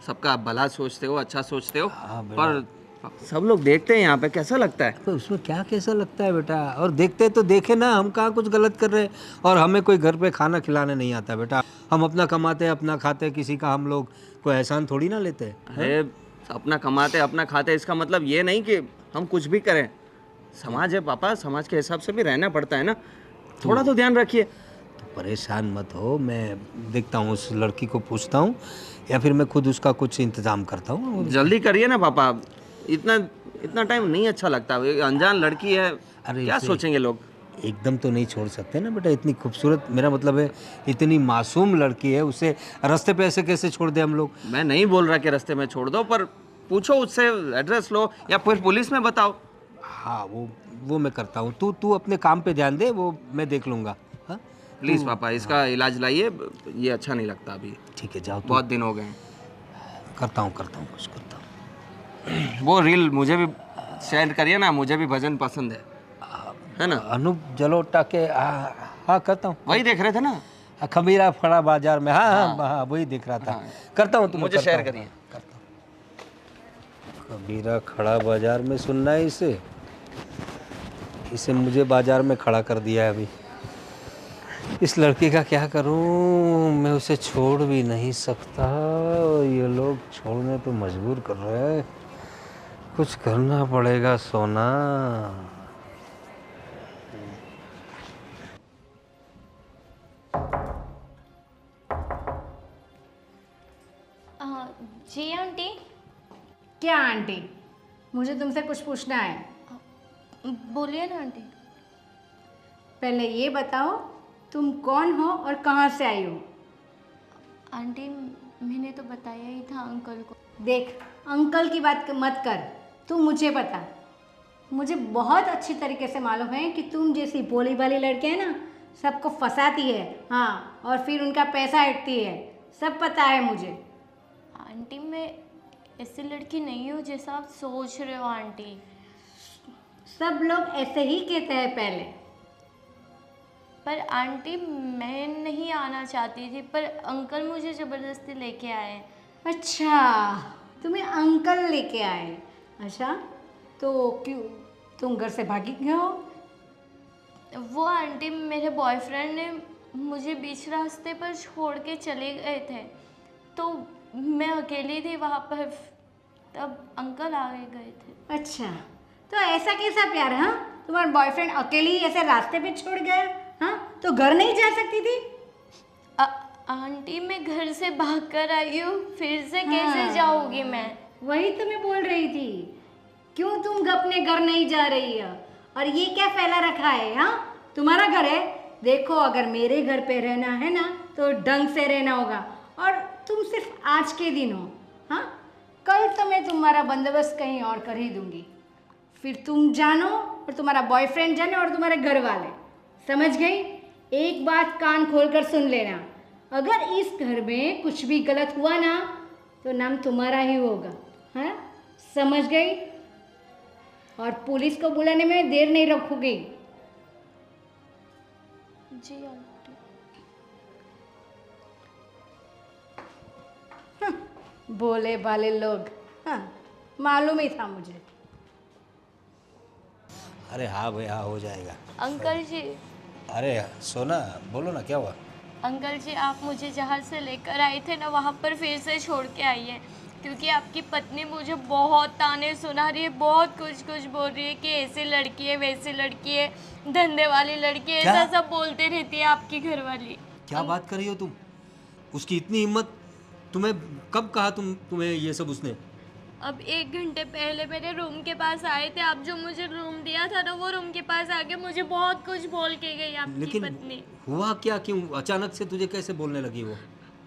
सबका भला सोचते हो, अच्छा सोचते हो, हाँ बेटा। पर सब लोग देखते हैं यहाँ पे, कैसा लगता है? तो उसमें क्या कैसा लगता है बेटा? और देखते तो देखे ना, हम कहाँ कुछ गलत कर रहे हैं, और हमें कोई घर पे खाना खिलाने नहीं आता बेटा, हम अपना कमाते हैं अपना खाते हैं, किसी का हम लोग कोई एहसान थोड़ी ना लेते हैं। अरे अपना कमाते अपना खाते, इसका मतलब ये नहीं कि हम कुछ भी करें। समाज है पापा, समाज के हिसाब से भी रहना पड़ता है ना, थोड़ा तो ध्यान रखिए। तो परेशान मत हो, मैं देखता हूँ उस लड़की को पूछता हूँ, या फिर मैं खुद उसका कुछ इंतजाम करता हूँ। जल्दी करिए ना पापा, इतना टाइम नहीं अच्छा लगता। ये अनजान लड़की है, अरे क्या उसे सोचेंगे लोग? एकदम तो नहीं छोड़ सकते ना बेटा, इतनी खूबसूरत, मेरा मतलब है इतनी मासूम लड़की है, उसे रास्ते पे ऐसे कैसे छोड़ दे हम लोग? मैं नहीं बोल रहा कि रास्ते में छोड़ दो, पर पूछो उससे, एड्रेस लो या फिर पुलिस में बताओ। हाँ वो मैं करता हूँ, तू अपने काम पे ध्यान दे, वो मैं देख लूँगा। हाँ प्लीज़ पापा इसका इलाज लाइए, ये अच्छा नहीं लगता अभी, ठीक है, जाओ तू। बहुत दिन हो गए हैं। करता हूँ कुछ करता हूँ। वो रील मुझे भी शेयर करिए ना, मुझे भी भजन पसंद है ना? अनूप जलोटा के, हाँ करता हूँ। वही देख रहे थे ना? खमीरा फड़ा बाजार में, हाँ वही देख रहा था। करता हूँ, तुम्हें मुझे शेयर करिए। खमीरा खड़ा बाजार में सुनना है इसे मुझे बाजार में खड़ा कर दिया है अभी। इस लड़की का क्या करूं, मैं उसे छोड़ भी नहीं सकता, और ये लोग छोड़ने पे मजबूर कर रहे हैं, कुछ करना पड़ेगा सोना। जी आंटी। क्या आंटी? मुझे तुमसे कुछ पूछना है। बोलिए ना आंटी। पहले ये बताओ तुम कौन हो और कहाँ से आई हो? आंटी मैंने तो बताया ही था अंकल को। देख अंकल की बात मत कर, तू मुझे बता। मुझे बहुत अच्छी तरीके से मालूम है कि तुम जैसी भोली भाली लड़की है ना, सबको फंसाती है, हाँ, और फिर उनका पैसा हटती है, सब पता है मुझे। आंटी मैं ऐसी लड़की नहीं हूँ जैसा आप सोच रहे हो आंटी। सब लोग ऐसे ही कहते हैं पहले। पर आंटी मैं नहीं आना चाहती थी, पर अंकल मुझे ज़बरदस्ती लेके आए। अच्छा, तुम्हें अंकल लेके आए? अच्छा, तो क्यों तुम घर से भागी क्यों हो? वो आंटी मेरे बॉयफ्रेंड ने मुझे बीच रास्ते पर छोड़ के चले गए थे, तो मैं अकेली थी वहाँ पर, तब अंकल आ गए थे। अच्छा, तो ऐसा कैसा प्यार? हाँ, तुम्हारा बॉयफ्रेंड अकेली ऐसे रास्ते पे छोड़ गया? हाँ, तो घर नहीं जा सकती थी? आंटी मैं घर से भाग कर आई हूँ, फिर से हाँ। कैसे जाऊँगी मैं? वही तो मैं बोल रही थी, क्यों तुम अपने घर नहीं जा रही है? और ये क्या फैला रखा है? हाँ, तुम्हारा घर है, देखो अगर मेरे घर पे रहना है ना तो ढंग से रहना होगा, और तुम सिर्फ आज के दिन हो, हाँ, कल तो मैं तुम्हारा बंदोबस्त कहीं और कर ही दूंगी, फिर तुम जानो और तुम्हारा बॉयफ्रेंड जाने और तुम्हारे घर वाले, समझ गई? एक बात कान खोलकर सुन लेना, अगर इस घर में कुछ भी गलत हुआ ना तो नाम तुम्हारा ही होगा, हाँ? समझ गई? और पुलिस को बुलाने में देर नहीं रखोगी। जी आंटी। भोले भाले लोग, हाँ, मालूम ही था मुझे। अरे हाँ भाई हाँ, हो जाएगा। अंकल जी, अरे सोना, बोलो ना क्या हुआ? अंकल जी आप मुझे जहाँ से लेकर आए थे ना वहाँ पर फिर से छोड़ के आई है, क्योंकि आपकी पत्नी मुझे बहुत ताने सुना रही है, बहुत कुछ कुछ बोल रही है कि ऐसी लड़की है वैसी लड़की है, धंधे वाली लड़की है, क्या? ऐसा सब बोलते रहती है आपकी घरवाली। क्या बात कर रही हो तुम? उसकी इतनी हिम्मत? तुम्हें कब कहा तुम्हें ये सब उसने? अब 1 घंटे पहले मेरे रूम के पास आए थे, आप जो मुझे रूम दिया था ना वो रूम के पास आके मुझे बहुत कुछ बोल के गई आपकी लेकिन पत्नी। हुआ क्या? क्यों अचानक से तुझे कैसे बोलने लगी वो?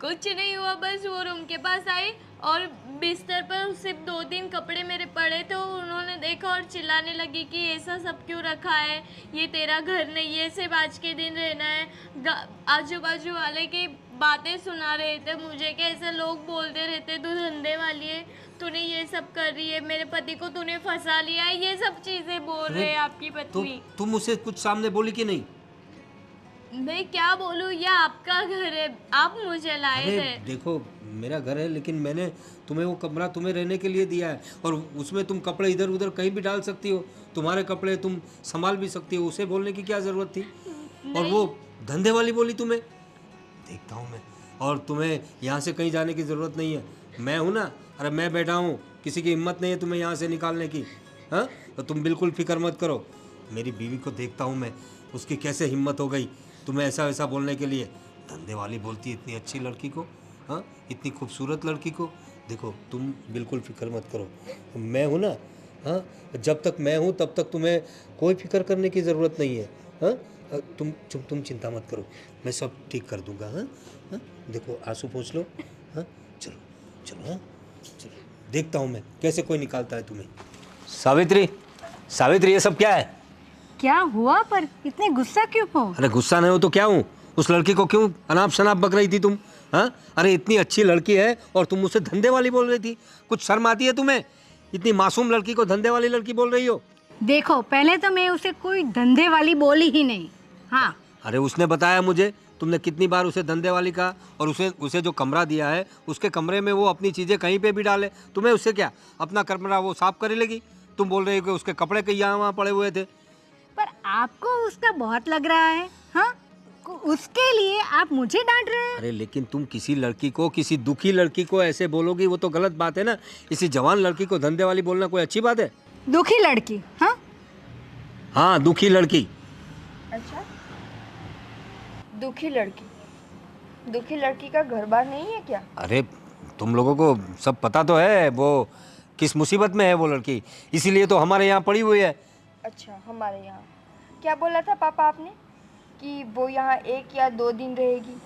कुछ नहीं हुआ, बस वो रूम के पास आई और बिस्तर पर सिर्फ 2-3 कपड़े मेरे पड़े थे, उन्होंने देखा और चिल्लाने लगी कि ऐसा सब क्यों रखा है, ये तेरा घर नहीं है, सिर्फ आज के दिन रहना है। आजू बाजू वाले की बातें सुना रहे थे मुझे कि ऐसे लोग बोलते रहते तू धंधे वाली है, तूने ये सब कर रही है, मेरे पति को तूने फंसा लिया है, ये सब चीज़ें बोल रहे हैं आपकी तो पत्नी। तुम उसे कुछ सामने बोली कि नहीं? मैं क्या बोलूँ, ये आपका घर है, आप मुझे लाए अरे थे। देखो, मेरा घर है लेकिन मैंने तुम्हें वो कमरा तुम्हें रहने के लिए दिया है, और उसमें तुम कपड़े इधर उधर कहीं भी डाल सकती हो, तुम्हारे कपड़े तुम संभाल भी सकती हो, उसे बोलने की क्या ज़रूरत थी? और वो धंधे वाली बोली तुम्हें? देखता हूँ मैं, और तुम्हें यहाँ से कहीं जाने की ज़रूरत नहीं है, मैं हूँ ना। अरे मैं बैठा हूँ, किसी की हिम्मत नहीं है तुम्हें यहाँ से निकालने की। हाँ, तो तुम बिल्कुल फिक्र मत करो। मेरी बीवी को देखता हूँ मैं, उसकी कैसे हिम्मत हो गई तुम्हें ऐसा वैसा बोलने के लिए। धंधे वाली बोलती है इतनी अच्छी लड़की को, हाँ, इतनी खूबसूरत लड़की को। देखो तुम बिल्कुल फिक्र मत करो, मैं हूँ ना। हाँ, जब तक मैं हूँ तब तक तुम्हें कोई फिक्र करने की ज़रूरत नहीं है। हाँ, तुम चिंता मत करो, मैं सब ठीक कर दूंगा। हाँ हाँ, देखो आंसू पोंछ लो। हाँ, चलो चलो, हाँ चलो, देखता हूँ मैं कैसे कोई निकालता है तुम्हें। सावित्री, सावित्री, ये सब क्या है? क्या हुआ? पर इतने गुस्सा क्यों हो? अरे गुस्सा नहीं हो तो क्या हूँ? उस लड़की को क्यों अनाप शनाप बक रही थी तुम? हाँ, अरे इतनी अच्छी लड़की है और तुम उसे धंधे वाली बोल रही थी। कुछ शर्म आती है तुम्हें? इतनी मासूम लड़की को धंधे वाली लड़की बोल रही हो? देखो, पहले तो मैं उसे कोई धंधे वाली बोली ही नहीं। हाँ, अरे उसने बताया मुझे, तुमने कितनी बार उसे धंधे वाली कहा, और उसे जो कमरा दिया है उसके कमरे में वो अपनी चीज़ें कहीं पे भी डाले, तुम्हें उससे क्या? अपना कमरा वो साफ कर लेगी। तुम बोल रहे हो कि उसके कपड़े कहीं यहाँ वहाँ पड़े हुए थे। पर आपको उसका बहुत लग रहा है, हाँ? उसके लिए आप मुझे डांट रहे हैं? अरे लेकिन तुम किसी लड़की को, किसी दुखी लड़की को ऐसे बोलोगी, वो तो गलत बात है ना। इसी जवान लड़की को धंधे वाली बोलना कोई अच्छी बात है? दुखी लड़की? हाँ हाँ, दुखी लड़की। अच्छा, दुखी लड़की? दुखी लड़की का घर बार नहीं है क्या? अरे तुम लोगों को सब पता तो है वो किस मुसीबत में है वो लड़की, इसीलिए तो हमारे यहाँ पड़ी हुई है। अच्छा, हमारे यहाँ क्या बोला था पापा आपने कि वो यहाँ 1 या 2 दिन रहेगी?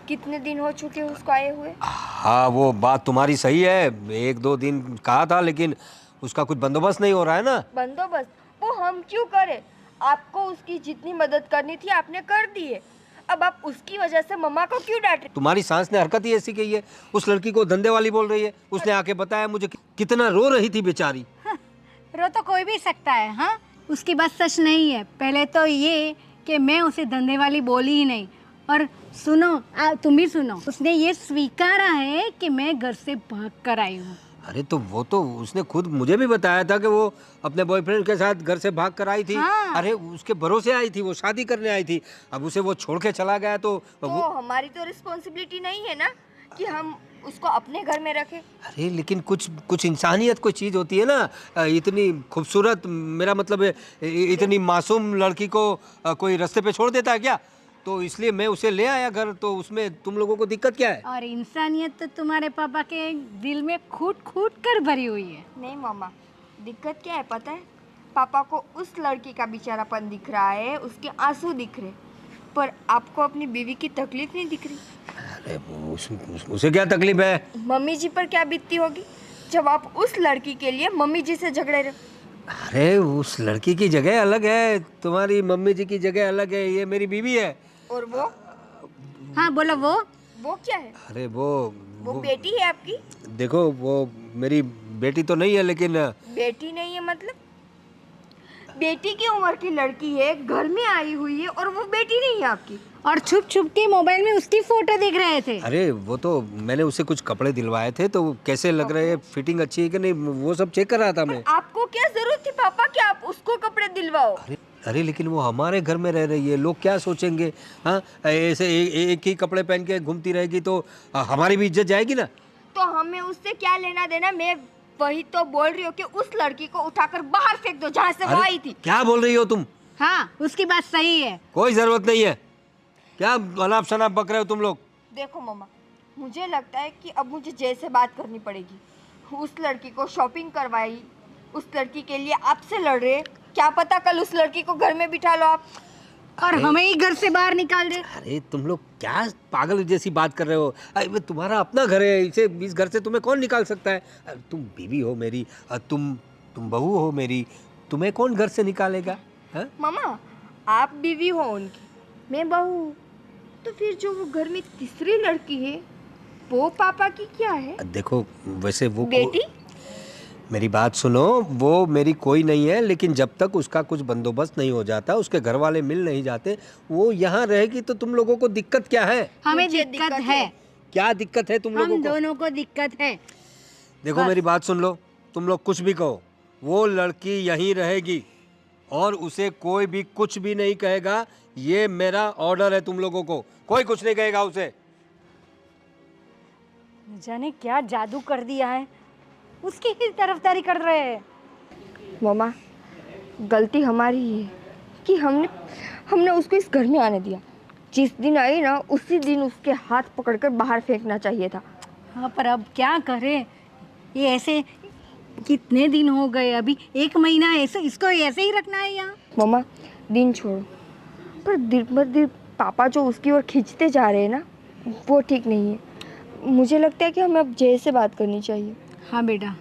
कितने दिन हो चुके उसको आए हुए? हाँ, वो बात तुम्हारी सही है, 1-2 दिन कहा था, लेकिन उसका कुछ बंदोबस्त नहीं हो रहा है ना। बंदोबस्त वो हम क्यों करें? आपको उसकी जितनी मदद करनी थी आपने कर दी है, अब आप उसकी वजह से मम्मा को क्यों डांट रहे? तुम्हारी सास ने हरकत ही ऐसी की है, उस लड़की को धंधे वाली बोल रही है। उसने आके बताया मुझे कितना रो रही थी बेचारी। हाँ, रो तो कोई भी सकता है। हाँ, उसकी बात सच नहीं है। पहले तो ये कि मैं उसे धंधे वाली बोली ही नहीं, और सुनो, तुम भी सुनो, उसने ये स्वीकारा है कि मैं घर से भाग कर आई हूँ। अरे तो वो तो उसने खुद मुझे भी बताया था कि वो अपने बॉयफ्रेंड के साथ घर से भाग कर आई थी। हाँ। अरे उसके भरोसे आई थी, वो शादी करने आई थी, अब उसे वो छोड़ के चला गया तो हमारी तो रिस्पॉन्सिबिलिटी नहीं है ना कि हम उसको अपने घर में रखें? अरे लेकिन कुछ इंसानियत कोई चीज़ होती है ना। इतनी खूबसूरत, मेरा मतलब है इतनी मासूम लड़की को कोई रास्ते पे छोड़ देता है क्या? तो इसलिए मैं उसे ले आया घर, तो उसमें तुम लोगों को दिक्कत क्या है? और इंसानियत तो तुम्हारे पापा के दिल में खूट खूट कर भरी हुई है। नहीं मामा, दिक्कत क्या है पता है? पापा को उस लड़की का बेचारापन दिख रहा है, उसके आंसू दिख रहे, पर आपको अपनी बीवी की तकलीफ नहीं दिख रही। अरे उसे क्या तकलीफ है? मम्मी जी पर क्या बीतती होगी जब आप उस लड़की के लिए मम्मी जी से झगड़े रहे? अरे उस लड़की की जगह अलग है, तुम्हारी मम्मी जी की जगह अलग है, ये मेरी बीवी है। और वो हाँ बोलो वो क्या है? अरे वो बेटी है आपकी? देखो वो मेरी बेटी तो नहीं है, लेकिन बेटी नहीं है मतलब? बेटी की उम्र की लड़की है, घर में आई हुई है, और वो बेटी नहीं है आपकी? और छुप छुप के मोबाइल में उसकी फोटो देख रहे थे। अरे वो तो मैंने उसे कुछ कपड़े दिलवाए थे, तो कैसे लग रहे हैं, फिटिंग अच्छी है कि नहीं, वो सब चेक कर रहा था मैं। आपको क्या जरूरत थी पापा कि आप उसको कपड़े दिलवाओ? अरे लेकिन वो हमारे घर में रह रही है, लोग क्या सोचेंगे? हाँ, ऐसे एक ही कपड़े पहन के घूमती रहेगी तो हमारी भी इज्जत जाएगी ना। तो हमें उससे क्या लेना देना? मैं वही तो बोल रही हूँ कि उस लड़की को उठाकर बाहर फेंक दो जहाँ से वो आई थी। क्या बोल रही हो तुम? हाँ उसकी बात सही है। कोई जरूरत नहीं है। क्या अनाप शनाप बक रहे हो तुम लोग? देखो मम्मा, मुझे लगता है कि अब मुझे जय से बात करनी पड़ेगी। उस लड़की को शॉपिंग करवाई, उस लड़की के लिए आपसे लड़ रहे, क्या पता कल उस लड़की को घर में बिठा लो आप और हमें ही घर से बाहर निकाल दे। अरे तुम लोग क्या पागल जैसी बात कर रहे हो? अरे तुम्हारा अपना घर है, इस घर से तुम्हें कौन निकाल सकता है? तुम बीवी हो मेरी, तुम बहू हो मेरी, तुम्हें कौन घर से निकालेगा? हाँ? मामा, आप बीवी हो उनकी, मैं बहू हूँ, तो फिर जो वो घर में तीसरी लड़की है वो पापा की क्या है? देखो वैसे वो बेटी? मेरी बात सुनो, वो मेरी कोई नहीं है, लेकिन जब तक उसका कुछ बंदोबस्त नहीं हो जाता, उसके घर वाले मिल नहीं जाते, वो यहाँ रहेगी तो तुम लोगों को दिक्कत क्या है? हमें मुझे दिक्कत है। क्या दिक्कत है तुम लोगों हम को? दोनों को दिक्कत है। देखो मेरी बात सुन लो, तुम लोग कुछ भी कहो, वो लड़की यहीं रहेगी और उसे कोई भी कुछ भी नहीं कहेगा। ये मेरा ऑर्डर है तुम लोगों को, कोई कुछ नहीं कहेगा उसे। जाने क्या जादू कर दिया है, उसकी ही तरफदारी कर रहे हैं। मामा, गलती हमारी ही है कि हमने उसको इस घर में आने दिया। जिस दिन आई ना, उसी दिन उसके हाथ पकड़कर बाहर फेंकना चाहिए था। हाँ पर अब क्या करें, ये ऐसे कितने दिन हो गए, अभी 1 महीना ऐसे इसको ऐसे ही रखना है यहाँ। मामा, दिन छोड़ो, पर दिन बर दिन पापा जो उसकी ओर खींचते जा रहे हैं ना, वो ठीक नहीं है। मुझे लगता है कि हमें अब जय से बात करनी चाहिए। हाँ बेटा,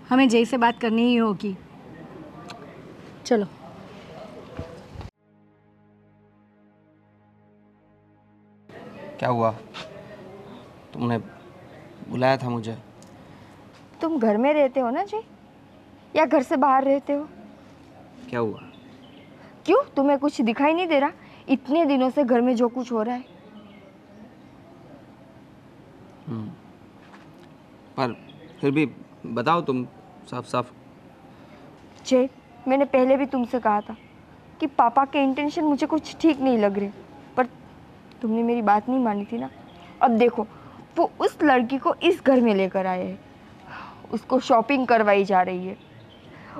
हमें जय से बात करनी ही होगी। चलो। क्या हुआ? तुमने बुलाया था मुझे? तुम घर में रहते हो ना जय, या घर से बाहर रहते हो? क्या हुआ? क्यों, तुम्हें कुछ दिखाई नहीं दे रहा? इतने दिनों से घर में जो कुछ हो रहा है। पर फिर भी बताओ तुम साफ साफ। जय, मैंने पहले भी तुमसे कहा था कि पापा के इंटेंशन मुझे कुछ ठीक नहीं लग रहे, पर तुमने मेरी बात नहीं मानी थी ना। अब देखो, वो उस लड़की को इस घर में लेकर आए हैं, उसको शॉपिंग करवाई जा रही है,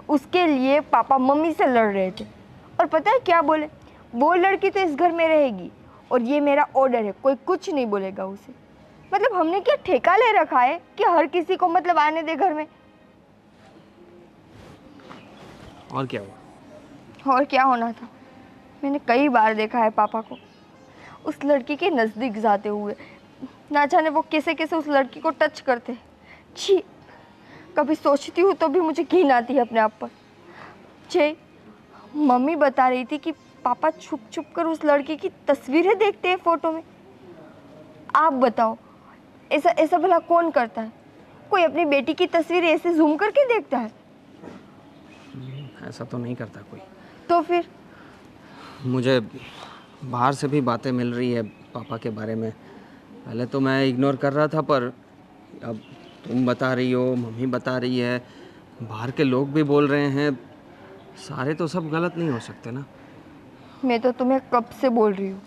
उसके लिए पापा मम्मी से लड़ रहे थे, और पता है क्या बोले? वो लड़की तो इस घर में रहेगी और ये मेरा ऑर्डर है, कोई कुछ नहीं बोलेगा उसे। मतलब हमने क्या ठेका ले रखा है कि हर किसी को मतलब आने दे घर में? और क्या हुआ? और क्या होना था? मैंने कई बार देखा है पापा को उस लड़की के नज़दीक जाते हुए, ना जाने वो कैसे कैसे उस लड़की को टच करते हैं। छी, कभी सोचती हूँ तो भी मुझे घिन आती है अपने आप पर। जय, मम्मी बता रही थी कि पापा छुप छुप कर उस लड़की की तस्वीरें देखते हैं फ़ोटो में। आप बताओ, ऐसा ऐसा भला कौन करता है? कोई अपनी बेटी की तस्वीर ऐसे जूम करके देखता है? ऐसा तो नहीं करता कोई। तो फिर? मुझे बाहर से भी बातें मिल रही है पापा के बारे में। पहले तो मैं इग्नोर कर रहा था, पर अब तुम बता रही हो, मम्मी बता रही है, बाहर के लोग भी बोल रहे हैं, सारे तो सब गलत नहीं हो सकते ना। मैं तो तुम्हें कब से बोल रही हूँ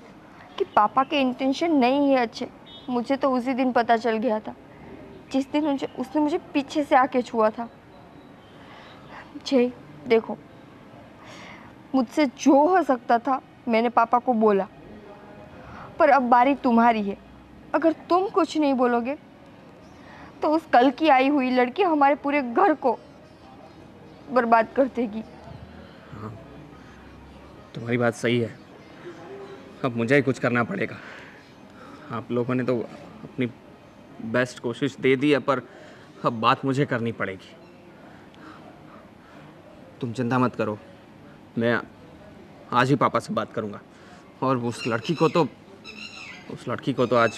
कि पापा के इंटेंशन नहीं है अच्छे। मुझे तो उसी दिन पता चल गया था जिस दिन उसने मुझे पीछे से आके छुआ था। जय, देखो, मुझसे जो हो सकता था मैंने पापा को बोला, पर अब बारी तुम्हारी है। अगर तुम कुछ नहीं बोलोगे तो उस कल की आई हुई लड़की हमारे पूरे घर को बर्बाद कर देगी। हाँ, तुम्हारी बात सही है। अब मुझे ही कुछ करना पड़ेगा। आप लोगों ने तो अपनी बेस्ट कोशिश दे दी है, पर अब बात मुझे करनी पड़ेगी। तुम चिंता मत करो, मैं आज ही पापा से बात करूँगा। और उस लड़की को तो आज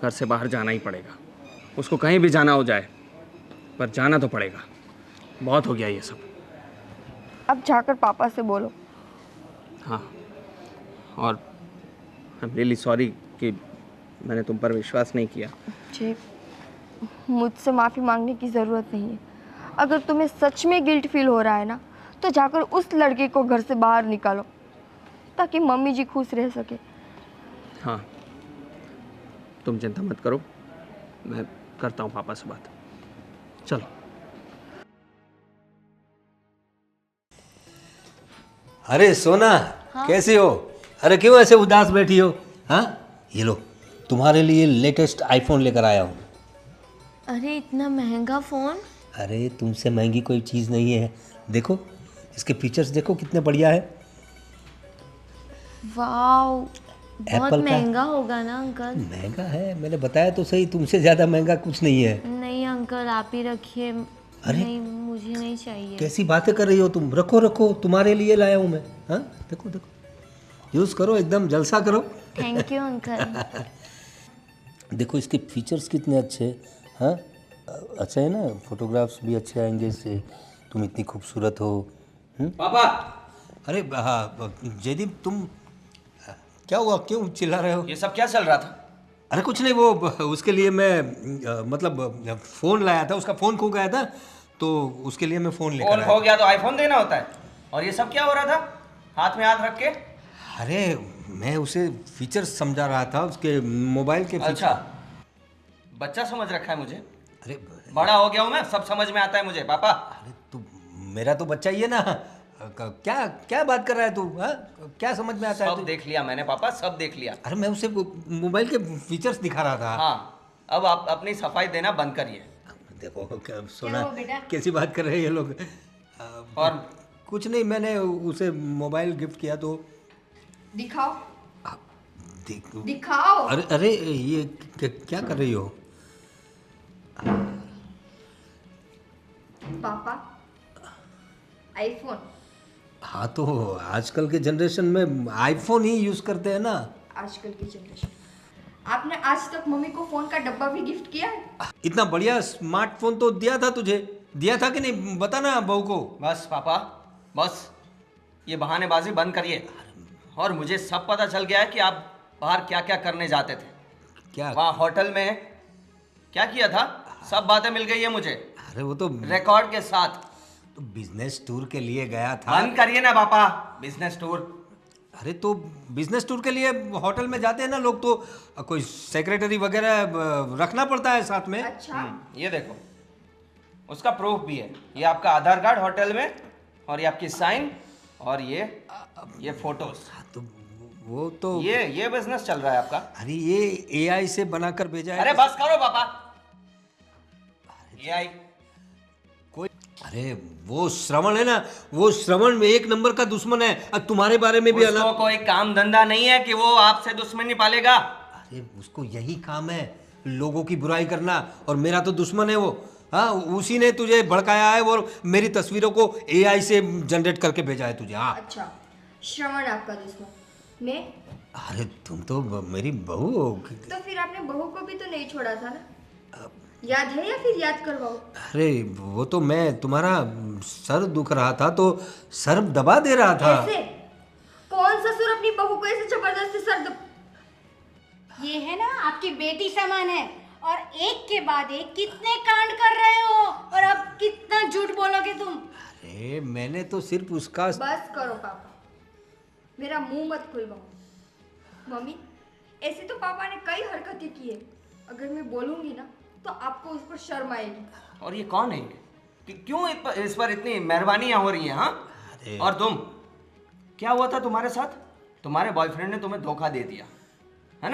घर से बाहर जाना ही पड़ेगा। उसको कहीं भी जाना हो जाए, पर जाना तो पड़ेगा। बहुत हो गया ये सब। अब जाकर पापा से बोलो। हाँ, और आई एम रियली सॉरी कि मैंने तुम पर विश्वास नहीं किया। जी, मुझसे माफ़ी मांगने की ज़रूरत नहीं है। अगर तुम्हें सच में गिल्ट फील हो रहा है ना, तो जाकर उस लड़के को घर से बाहर निकालो, ताकि मम्मी जी खुश रह सके। हाँ, तुम चिंता मत करो, मैं करता हूँ पापा से बात। चलो। अरे सोना, कैसी हो? अरे क्यों ऐसे उदास बैठी हो? हाँ, ये लो, तुम्हारे लिए लेटेस्ट आईफोन लेकर आया हूँ। अरे इतना महंगा फ़ोन? अरे तुमसे महंगी कोई चीज़ नहीं है। देखो इसके फीचर्स, देखो कितने बढ़िया है। वाओ, बहुत Apple का- महंगा होगा ना अंकल? महंगा है, मैंने बताया तो सही, तुमसे ज़्यादा महंगा कुछ नहीं है। नहीं अंकल, आप ही रखिए। अरे, नहीं, मुझे नहीं चाहिए। कैसी बातें कर रही हो तुम? रखो रखो, तुम्हारे लिए लाया हूँ मैं। हाँ, देखो देखो, यूज़ करो, एकदम जलसा करो। Thank you uncle. देखो इसके फीचर्स कितने अच्छे हैं। हाँ, अच्छा है ना, फोटोग्राफ्स भी अच्छे आएंगे इससे। तुम इतनी खूबसूरत हो। पापा, अरे हाँ जयदीप, तुम क्या हुआ, क्यों चिल्ला रहे हो? ये सब क्या चल रहा था? अरे कुछ नहीं, वो उसके लिए मैं मतलब फ़ोन लाया था, उसका फ़ोन खो गया था, तो उसके लिए मैं फ़ोन लेकर फोन आया। खो गया तो आईफोन देना होता है। और ये सब क्या हो रहा था, हाथ में हाथ रख के? अरे मैं उसे फीचर्स समझा रहा था, उसके मोबाइल के फीचर। अच्छा, बच्चा समझ रखा है मुझे। अरे बड़ा हो गया हूँ मैं, सब समझ में आता है मुझे पापा। अरे तू मेरा तो बच्चा ही है ना। क्या क्या बात कर रहा है तू? हाँ, क्या समझ में आता है सब तू? देख लिया मैंने पापा, सब देख लिया। अरे मैं उसे मोबाइल के फीचर्स दिखा रहा था। हाँ, अब आप अपनी सफाई देना बंद करिए। देखो सोना, हुआ बेटा? कैसी बात कर रहे हैं ये लोग। और कुछ नहीं, मैंने उसे मोबाइल गिफ्ट किया तो दिखाओ, देख। दिखाओ। अरे अरे ये क्या कर रही हो? पापा, आईफोन। हाँ, तो आजकल के जनरेशन में आईफोन ही यूज करते हैं ना। आजकल की जनरेशन। आपने आज तक मम्मी को फोन का डब्बा भी गिफ्ट किया है? इतना बढ़िया स्मार्टफोन तो दिया था तुझे, दिया था कि नहीं? बता ना बहू को। बस पापा, बस ये बहानेबाजी बंद करिए। और मुझे सब पता चल गया है कि आप बाहर क्या क्या करने जाते थे। क्या? वहाँ होटल में क्या किया था, सब बातें मिल गई है मुझे, अरे वो तो रिकॉर्ड के साथ। बिजनेस टूर के लिए गया था। बंद करिए ना पापा, बिजनेस टूर। अरे तो बिजनेस टूर के लिए होटल में जाते हैं ना लोग, तो कोई सेक्रेटरी वगैरह रखना पड़ता है साथ में। अच्छा, ये देखो, उसका प्रूफ भी है। ये आपका आधार कार्ड होटल में, और ये आपकी साइन, और ये फोटोज। तो वो तो ये बिजनेस चल रहा है आपका। अरे ये एआई से बनाकर भेजा है। अरे बस करो पापा, ये आई। कोई, अरे वो श्रवण है ना, वो श्रवण में एक नंबर का दुश्मन है। अब तुम्हारे बारे में भी उसको कोई काम धंधा नहीं है कि वो आपसे दुश्मनी पालेगा। अरे उसको यही काम है, लोगों की बुराई करना, और मेरा तो दुश्मन है वो। हाँ, उसी ने तुझे भड़काया है और मेरी तस्वीरों को एआई से जनरेट करके भेजा है तुझे। हाँ, अच्छा, श्रवण आपका दुश्मन, मैं? अरे तुम तो मेरी बहू हो। तो फिर आपने बहू को भी तो नहीं छोड़ा था ना? याद है या फिर याद करवाओ? अरे वो तो मैं, तुम्हारा सर दुख रहा था तो सर दबा दे रहा था। ऐसे? कौन ससुर अपनी बहू को ऐसे जबरदस्ती ये है ना, आपकी बेटी समान है, और एक के बाद एक कितने कांड कर रहे हो, और अब कितना झूठ बोलोगे तुम? अरे मैंने तो सिर्फ उसका। बस करो पापा, मेरा मुंह मत खुलवाओ। मम्मी, ऐसे तो पापा ने कई हरकतें की है, अगर मैं बोलूंगी ना तो आपको उस पर शर्म आएगी। और ये कौन है कि क्यों इस पर इतनी मेहरबानियां हो रही हैं? हाँ, और तुम, क्या हुआ था तुम्हारे साथ? तुम्हारे बॉयफ्रेंड ने तुम्हें धोखा दे दिया।